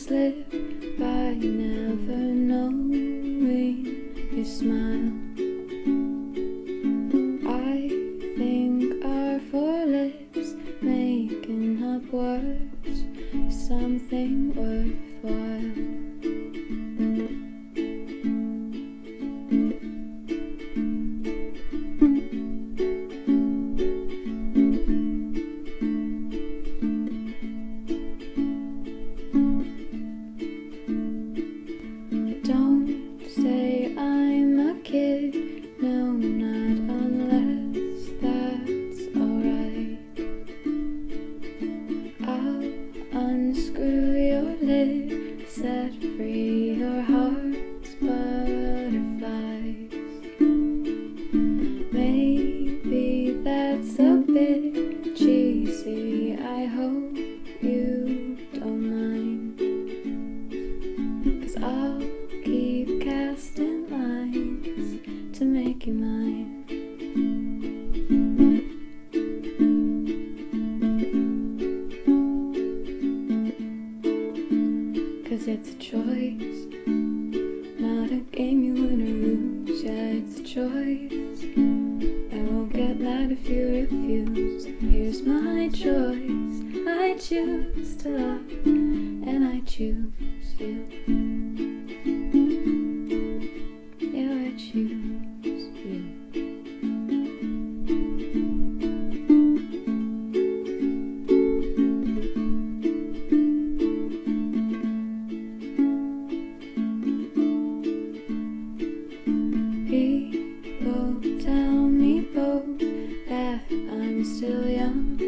slip by, never knowing your smile. I think our four lips making up words, something worthwhile. Don't say I'm a kid, no, not unless that's alright. I'll unscrew your lid, set free your heart's butterflies. Maybe that's a bit cheesy, I hope you don't mind, 'cause I'll keep casting lines to make you mine. 'Cause it's a choice, not a game you win or lose. Yeah, it's a choice. I won't get mad if you refuse. Here's my choice. I choose to love, and I choose you. Yeah, I choose you. People tell me both that I'm still young